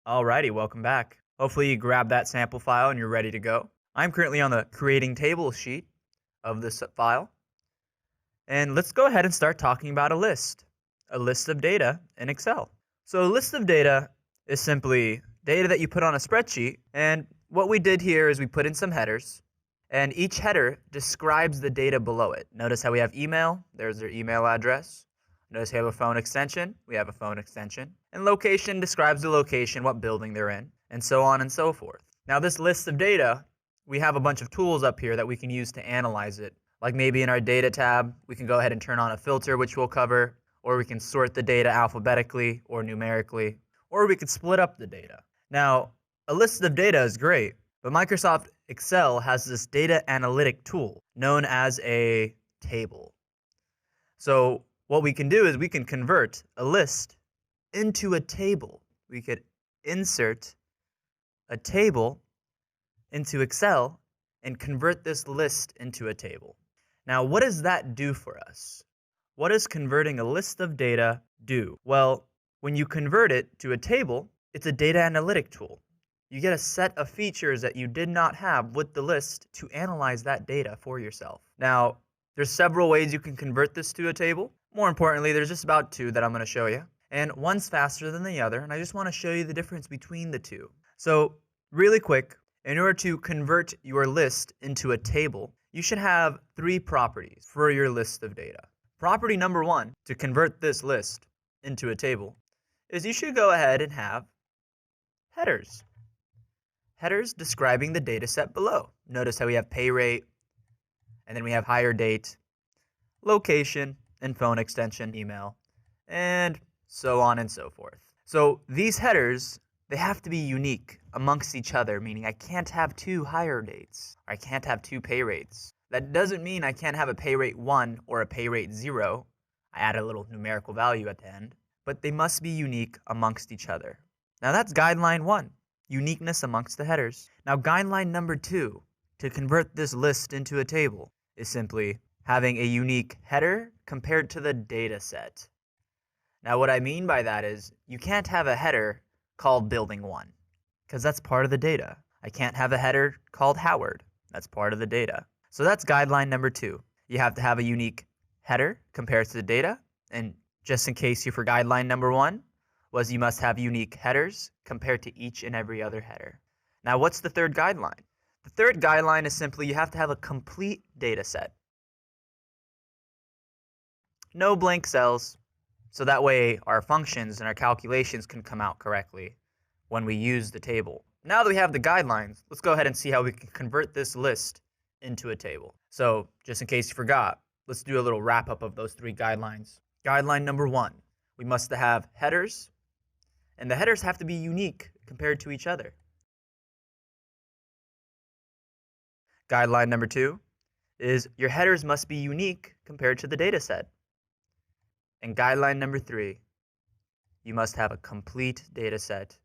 Alrighty, welcome back. Hopefully you grabbed that sample file and you're ready to go. I'm currently on the creating table sheet of this file. And let's go ahead and start talking about a list of data in Excel. So a list of data is simply data that you put on a spreadsheet. And what we did here is we put in some headers. And each header describes the data below it. Notice how we have email, there's their email address. Notice we have a phone extension, we have a phone extension. And location describes the location, what building they're in, and so on and so forth. Now this list of data, we have a bunch of tools up here that we can use to analyze it. Like maybe in our data tab, we can go ahead and turn on a filter, which we'll cover, or we can sort the data alphabetically or numerically, or we could split up the data. Now, a list of data is great, but Microsoft Excel has this data analytic tool known as a table. So what we can do is we can convert a list into a table. We could insert a table into Excel and convert this list into a table. Now, what does that do for us? What does converting a list of data do? Well, when you convert it to a table, it's a data analytic tool. You get a set of features that you did not have with the list to analyze that data for yourself. Now, there's several ways you can convert this to a table. More importantly, there's just about two that I'm going to show you. And one's faster than the other, and I just want to show you the difference between the two. So, really quick, in order to convert your list into a table, you should have three properties for your list of data. Property number one, to convert this list into a table, is you should go ahead and have headers. Headers describing the data set below. Notice how we have pay rate, and then we have hire date, location, and phone extension, email, and so on and so forth. So these headers, they have to be unique amongst each other, meaning I can't have two hire dates, or I can't have two pay rates. That doesn't mean I can't have a pay rate 1 or a pay rate 0. I add a little numerical value at the end, but they must be unique amongst each other. Now that's guideline 1. Uniqueness amongst the headers. Now guideline number 2, to convert this list into a table, is simply having a unique header compared to the data set. Now what I mean by that is you can't have a header called building 1 because that's part of the data. I can't have a header called Howard. That's part of the data. So that's guideline number 2. You have to have a unique header compared to the data. And just in case you forgot, guideline number 1 was you must have unique headers compared to each and every other header. Now what's the third guideline? The third guideline is simply you have to have a complete data set. No blank cells, so that way our functions and our calculations can come out correctly when we use the table. Now that we have the guidelines, let's go ahead and see how we can convert this list into a table. So just in case you forgot, let's do a little wrap up of those three guidelines. Guideline number 1, we must have headers, and the headers have to be unique compared to each other. Guideline number 2 is your headers must be unique compared to the data set. And guideline number 3, you must have a complete data set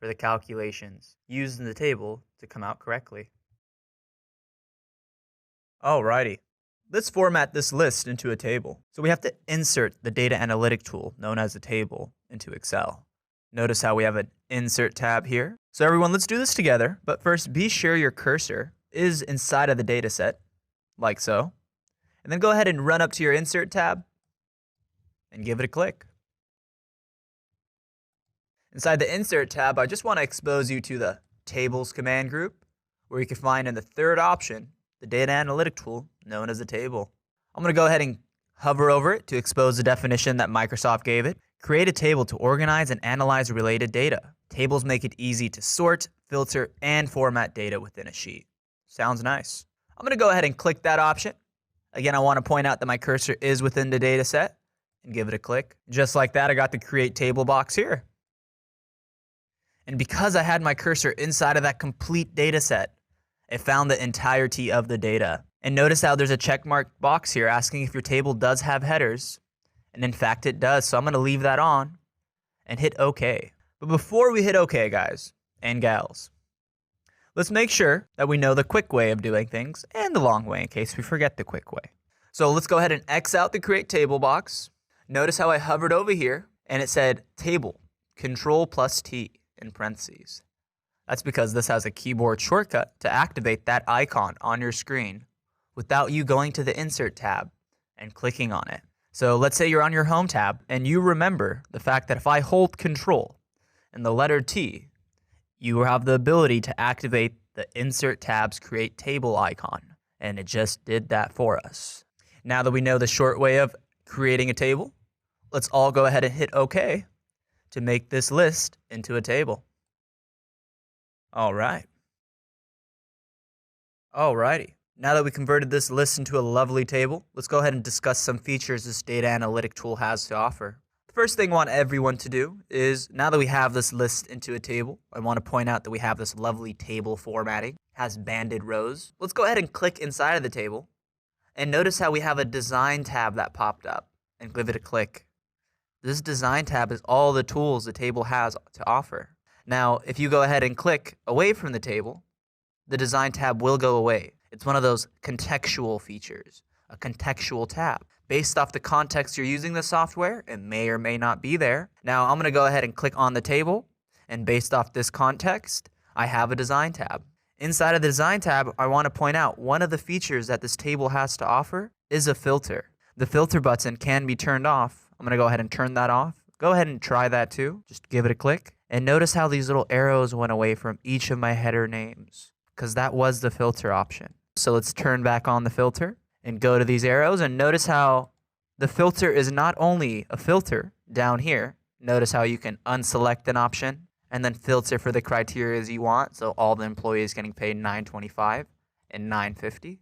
for the calculations used in the table to come out correctly. Alrighty, let's format this list into a table. So we have to insert the data analytic tool known as a table into Excel. Notice how we have an insert tab here. So everyone, let's do this together. But first, be sure your cursor is inside of the data set, like so. And then go ahead and run up to your insert tab and give it a click. Inside the insert tab, I just want to expose you to the tables command group, where you can find in the third option the data analytic tool known as a table. I'm going to go ahead and hover over it to expose the definition that Microsoft gave it. Create a table to organize and analyze related data. Tables make it easy to sort, filter, and format data within a sheet. Sounds nice. I'm going to go ahead and click that option. Again, I want to point out that my cursor is within the data set and give it a click. Just like that, I got the create table box here. And because I had my cursor inside of that complete data set, it found the entirety of the data. And notice how there's a checkmark box here asking if your table does have headers. And in fact, it does. So I'm going to leave that on and hit OK. But before we hit OK, guys and gals, let's make sure that we know the quick way of doing things and the long way in case we forget the quick way. So let's go ahead and X out the create table box. Notice how I hovered over here and it said table, Control plus T. in parentheses. That's because this has a keyboard shortcut to activate that icon on your screen without you going to the Insert tab and clicking on it. So let's say you're on your Home tab and you remember the fact that if I hold Control and the letter T, you have the ability to activate the Insert tab's Create Table icon. And it just did that for us. Now that we know the short way of creating a table, let's all go ahead and hit OK to make this list into a table. Alrighty. Now that we converted this list into a lovely table, let's go ahead and discuss some features this data analytic tool has to offer. The first thing I want everyone to do is, now that we have this list into a table, I want to point out that we have this lovely table formatting. It has banded rows. Let's go ahead and click inside of the table and notice how we have a design tab that popped up, and give it a click. This design tab is all the tools the table has to offer. Now, if you go ahead and click away from the table, the design tab will go away. It's one of those contextual features, a contextual tab. Based off the context you're using the software, it may or may not be there. Now, I'm going to go ahead and click on the table, and based off this context, I have a design tab. Inside of the design tab, I want to point out one of the features that this table has to offer is a filter. The filter button can be turned off. I'm going to go ahead and turn that off. Go ahead and try that too. Just give it a click. And notice how these little arrows went away from each of my header names, because that was the filter option. So let's turn back on the filter and go to these arrows, and notice how the filter is not only a filter down here. Notice how you can unselect an option and then filter for the criteria you want. So all the employees getting paid $9.25 and $9.50,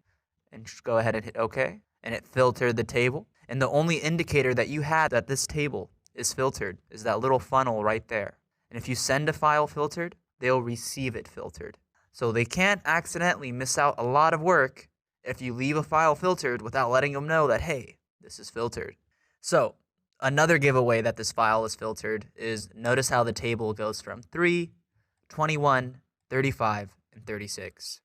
and just go ahead and hit OK. And it filtered the table. And the only indicator that you had that this table is filtered is that little funnel right there. And if you send a file filtered, they'll receive it filtered. So they can't accidentally miss out a lot of work if you leave a file filtered without letting them know that, hey, this is filtered. So another giveaway that this file is filtered is, notice how the table goes from 3, 21, 35, and 36.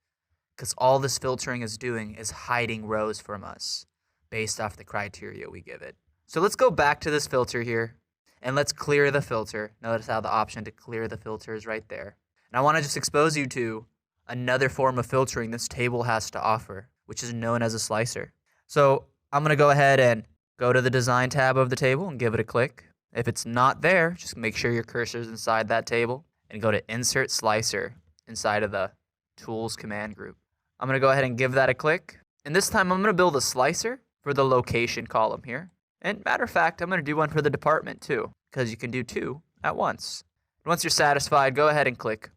Because all this filtering is doing is hiding rows from us based off the criteria we give it. So let's go back to this filter here, and let's clear the filter. Notice how the option to clear the filter is right there. And I want to just expose you to another form of filtering this table has to offer, which is known as a slicer. So I'm going to go ahead and go to the design tab of the table and give it a click. If it's not there, just make sure your cursor is inside that table and go to Insert Slicer inside of the Tools command group. I'm going to go ahead and give that a click. And this time I'm going to build a slicer for the location column here. And matter of fact, I'm going to do one for the department too, because you can do two at once. Once you're satisfied, go ahead and click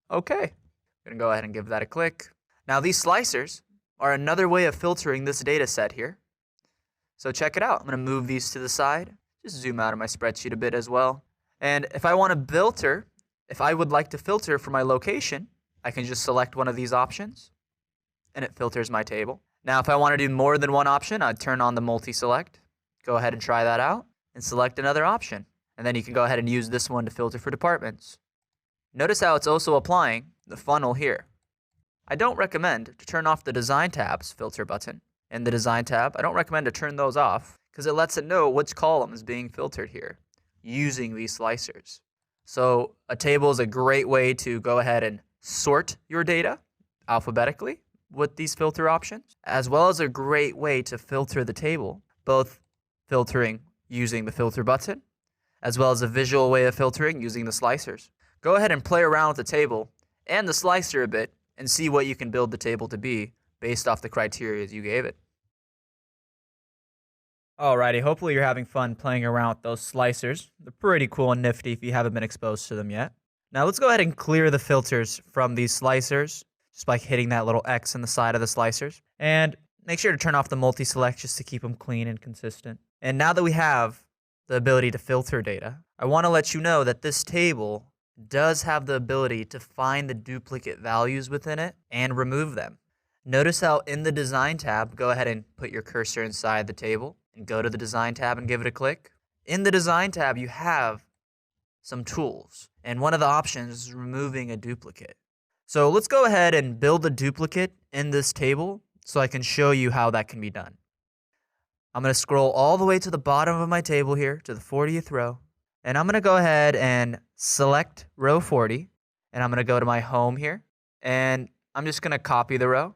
OK. I'm going to go ahead and give that a click. Now these slicers are another way of filtering this data set here. So check it out. I'm going to move these to the side. Just zoom out of my spreadsheet a bit as well. And if I want to filter, if I would like to filter for my location, I can just select one of these options and it filters my table. Now if I want to do more than one option, I'd turn on the multi-select. Go ahead and try that out and select another option. And then you can go ahead and use this one to filter for departments. Notice how it's also applying the funnel here. I don't recommend to turn off the Design tab's filter button and the Design tab. I don't recommend to turn those off because it lets it know which column is being filtered here using these slicers. So a table is a great way to go ahead and sort your data alphabetically with these filter options, as well as a great way to filter the table, both filtering using the filter button, as well as a visual way of filtering using the slicers. Go ahead and play around with the table and the slicer a bit and see what you can build the table to be based off the criteria you gave it. Alrighty, hopefully you're having fun playing around with those slicers. They're pretty cool and nifty if you haven't been exposed to them yet. Now let's go ahead and clear the filters from these slicers just by hitting that little X in the side of the slicers. And make sure to turn off the multi-select just to keep them clean and consistent. And now that we have the ability to filter data, I want to let you know that this table does have the ability to find the duplicate values within it and remove them. Notice how in the Design tab, go ahead and put your cursor inside the table and go to the Design tab and give it a click. In the Design tab, you have some tools, and one of the options is removing a duplicate. So let's go ahead and build a duplicate in this table so I can show you how that can be done. I'm going to scroll all the way to the bottom of my table here to the 40th row, And I'm going to go ahead and select row 40. And I'm going to go to my home here. And I'm just going to copy the row.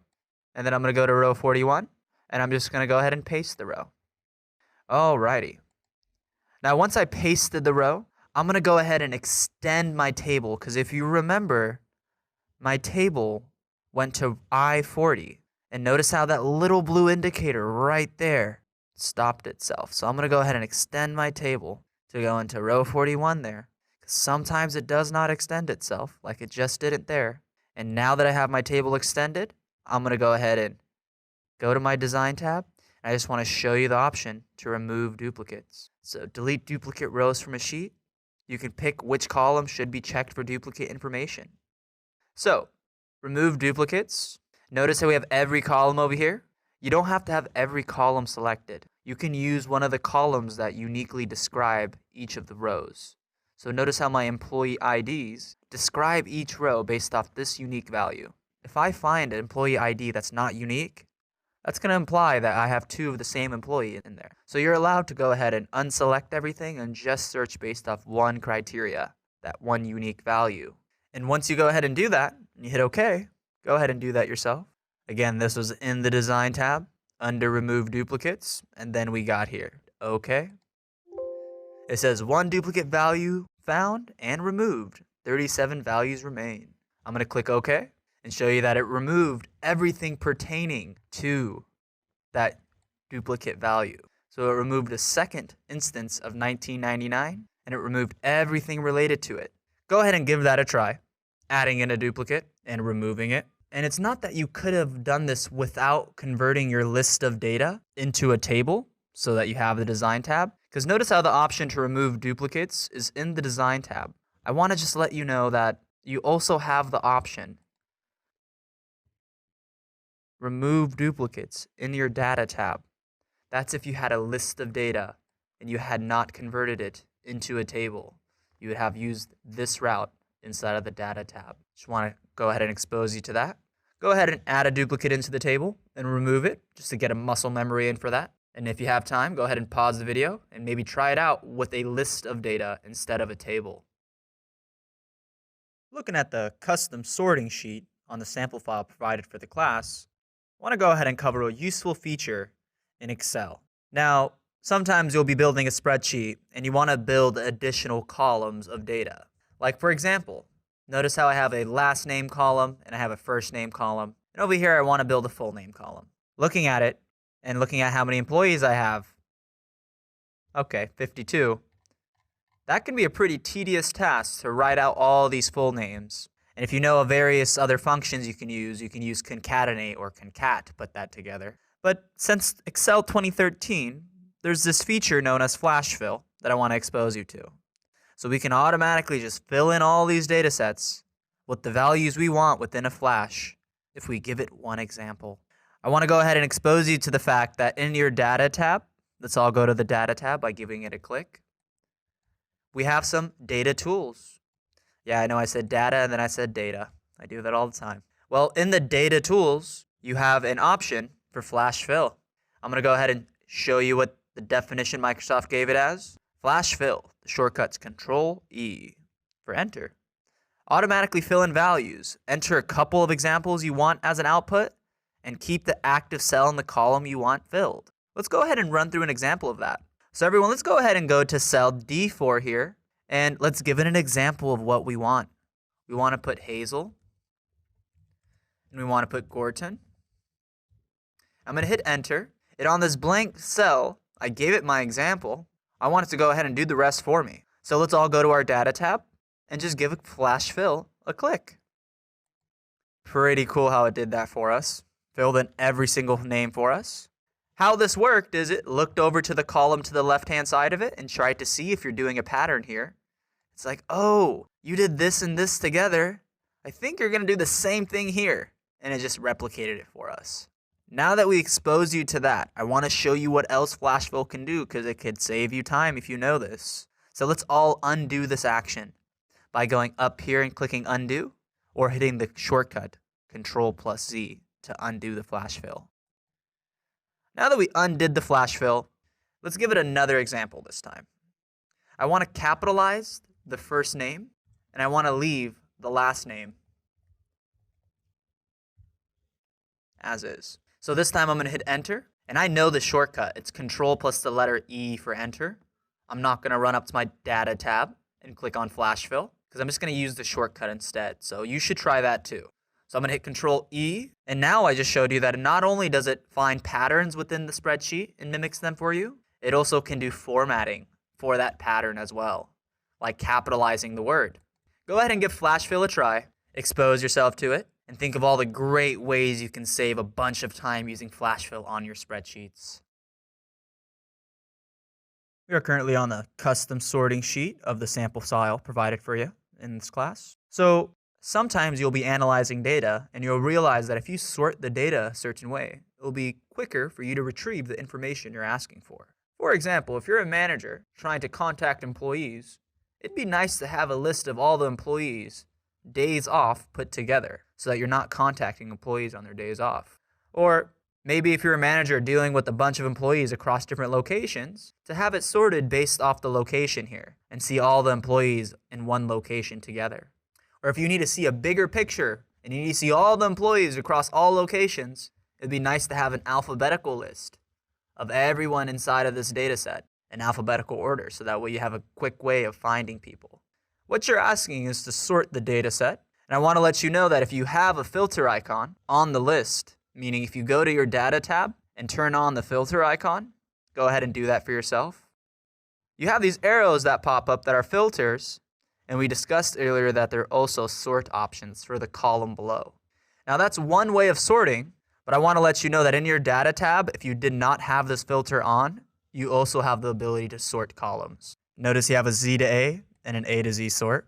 And then I'm going to go to row 41. And I'm just going to go ahead and paste the row. Alrighty. Now once I pasted the row, I'm going to go ahead and extend my table. Because if you remember, my table went to I-40. And notice how that little blue indicator right there stopped itself. So I'm going to go ahead and extend my table to go into row 41 there. Sometimes it does not extend itself, like it just didn't there. And now that I have my table extended, I'm going to go ahead and go to my Design tab. And I just want to show you the option to remove duplicates. So delete duplicate rows from a sheet. You can pick which column should be checked for duplicate information. So, remove duplicates. Notice how we have every column over here. You don't have to have every column selected. You can use one of the columns that uniquely describe each of the rows. So notice how my employee IDs describe each row based off this unique value. If I find an employee ID that's not unique, that's going to imply that I have two of the same employee in there. So you're allowed to go ahead and unselect everything and just search based off one criteria, that one unique value. And once you go ahead and do that, and you hit OK, go ahead and do that yourself. Again, this was in the Design tab, under Remove Duplicates, and then we got here, OK. It says 1 duplicate value found and removed. 37 values remain. I'm going to click OK and show you that it removed everything pertaining to that duplicate value. So it removed a second instance of 1999, and it removed everything related to it. Go ahead and give that a try, adding in a duplicate and removing it. And it's not that you could have done this without converting your list of data into a table so that you have the Design tab. Because notice how the option to remove duplicates is in the Design tab. I want to just let you know that you also have the option remove duplicates in your Data tab. That's if you had a list of data and you had not converted it into a table. You would have used this route inside of the Data tab. Just want to go ahead and expose you to that. Go ahead and add a duplicate into the table and remove it just to get a muscle memory in for that. And if you have time, go ahead and pause the video and maybe try it out with a list of data instead of a table. Looking at the custom sorting sheet on the sample file provided for the class, I want to go ahead and cover a useful feature in Excel. Now, sometimes you'll be building a spreadsheet and you want to build additional columns of data. Like for example, notice how I have a last name column and I have a first name column. And over here I want to build a full name column. Looking at it and looking at how many employees I have, okay, 52. That can be a pretty tedious task to write out all these full names. And if you know of various other functions you can use concatenate or concat to put that together. But since Excel 2013, there's this feature known as flash fill that I want to expose you to. So we can automatically just fill in all these data sets with the values we want within a flash if we give it one example. I want to go ahead and expose you to the fact that in your Data tab, let's all go to the Data tab by giving it a click. We have some data tools. Yeah, I know I said data and then I said data. I do that all the time. Well, in the data tools, you have an option for flash fill. I'm going to go ahead and show you what the definition Microsoft gave it as. Flash fill, the shortcut's Control-E for enter. Automatically fill in values. Enter a couple of examples you want as an output and keep the active cell in the column you want filled. Let's go ahead and run through an example of that. So everyone, let's go ahead and go to cell D4 here, and let's give it an example of what we want. We want to put Hazel, and we want to put Gorton. I'm going to hit enter. And on this blank cell, I gave it my example. I want it to go ahead and do the rest for me. So let's all go to our Data tab and just give a flash fill a click. Pretty cool how it did that for us. Filled in every single name for us. How this worked is it looked over to the column to the left-hand side of it and tried to see if you're doing a pattern here. It's like, oh, you did this and this together. I think you're going to do the same thing here. And it just replicated it for us. Now that we expose you to that, I want to show you what else FlashFill can do because it could save you time if you know this. So let's all undo this action by going up here and clicking undo or hitting the shortcut Control+Z to undo the flash fill. Now that we undid the flash fill, let's give it another example this time. I want to capitalize the first name, and I want to leave the last name as is. So this time I'm going to hit enter, and I know the shortcut. It's control plus the letter E for enter. I'm not going to run up to my data tab and click on flash fill, because I'm just going to use the shortcut instead. So you should try that too. So I'm going to hit control E, and now I just showed you that not only does it find patterns within the spreadsheet and mimics them for you, it also can do formatting for that pattern as well, like capitalizing the word. Go ahead and give flash fill a try, expose yourself to it, and think of all the great ways you can save a bunch of time using flash fill on your spreadsheets. We are currently on the custom sorting sheet of the sample file provided for you in this class. So sometimes you'll be analyzing data and you'll realize that if you sort the data a certain way, it'll be quicker for you to retrieve the information you're asking for. For example, if you're a manager trying to contact employees, it'd be nice to have a list of all the employees' days off put together so that you're not contacting employees on their days off. Or maybe if you're a manager dealing with a bunch of employees across different locations, to have it sorted based off the location here and see all the employees in one location together. Or if you need to see a bigger picture and you need to see all the employees across all locations, it'd be nice to have an alphabetical list of everyone inside of this data set in alphabetical order, so that way you have a quick way of finding people. What you're asking is to sort the data set, and I want to let you know that if you have a filter icon on the list, meaning if you go to your data tab and turn on the filter icon, go ahead and do that for yourself. You have these arrows that pop up that are filters, and we discussed earlier that there are also sort options for the column below. Now that's one way of sorting, but I want to let you know that in your data tab, if you did not have this filter on, you also have the ability to sort columns. Notice you have a Z to A and an A to Z sort.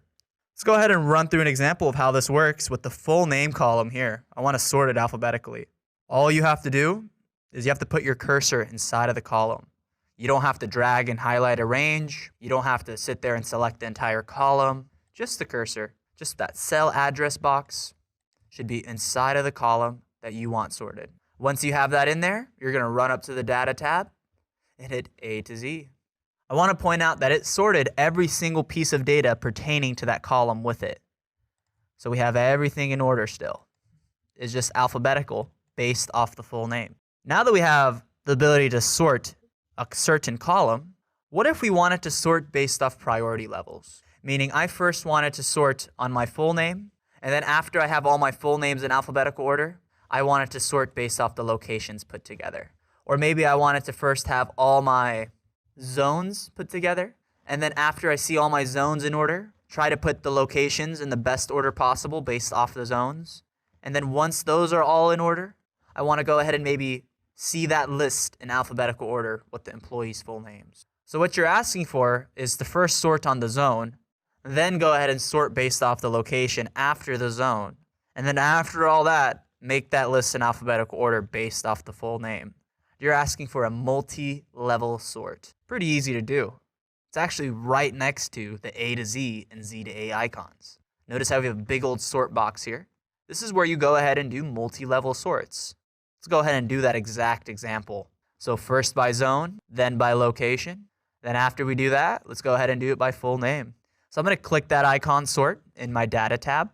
Let's go ahead and run through an example of how this works with the full name column here. I want to sort it alphabetically. All you have to do is you have to put your cursor inside of the column. You don't have to drag and highlight a range. You don't have to sit there and select the entire column. Just the cursor, just that cell address box should be inside of the column that you want sorted. Once you have that in there, you're going to run up to the data tab and hit A to Z. I want to point out that it sorted every single piece of data pertaining to that column with it. So we have everything in order still. It's just alphabetical based off the full name. Now that we have the ability to sort a certain column, what if we wanted to sort based off priority levels? Meaning I first wanted to sort on my full name, and then after I have all my full names in alphabetical order, I wanted to sort based off the locations put together. Or maybe I wanted to first have all my zones put together, and then after I see all my zones in order, try to put the locations in the best order possible based off the zones. And then once those are all in order, I want to go ahead and maybe see that list in alphabetical order with the employees' full names. So what you're asking for is to first sort on the zone, then go ahead and sort based off the location after the zone. And then after all that, make that list in alphabetical order based off the full name. You're asking for a multi-level sort. Pretty easy to do. It's actually right next to the A to Z and Z to A icons. Notice how we have a big old sort box here. This is where you go ahead and do multi-level sorts. Let's go ahead and do that exact example. So first by zone, then by location. Then after we do that, let's go ahead and do it by full name. So I'm going to click that icon sort in my data tab.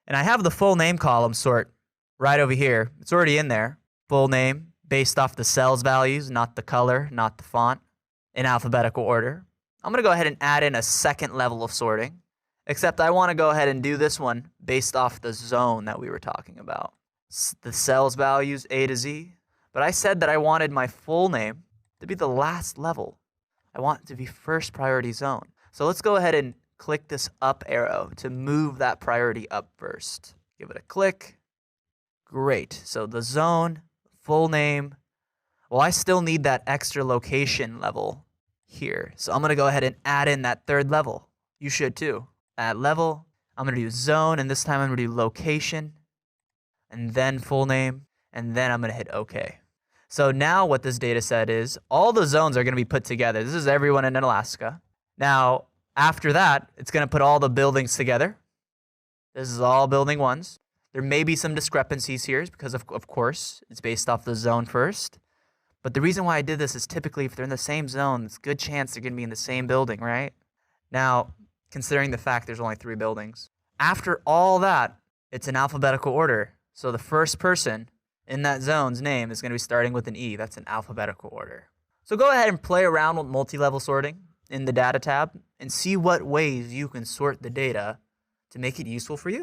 And I have the full name column sort right over here. It's already in there. Full name based off the cells values, not the color, not the font, in alphabetical order. I'm going to go ahead and add in a second level of sorting, except I want to go ahead and do this one based off the zone that we were talking about. The cells values A to Z, but I said that I wanted my full name to be the last level. I want it to be first priority zone. So let's go ahead and click this up arrow to move that priority up first. Give it a click. Great. So the zone, full name. Well, I still need that extra location level here. So I'm going to go ahead and add in that third level. You should too. Add level. I'm going to do zone, and this time I'm going to do location, and then full name, and then I'm going to hit OK. So now what this data set is, all the zones are going to be put together. This is everyone in Alaska. Now, after that, it's going to put all the buildings together. This is all building ones. There may be some discrepancies here because, of course, it's based off the zone first. But the reason why I did this is typically if they're in the same zone, it's a good chance they're going to be in the same building, right? Now, considering the fact there's only 3 buildings, after all that, it's in alphabetical order. So the first person in that zone's name is going to be starting with an E. That's in alphabetical order. So go ahead and play around with multi-level sorting in the data tab and see what ways you can sort the data to make it useful for you.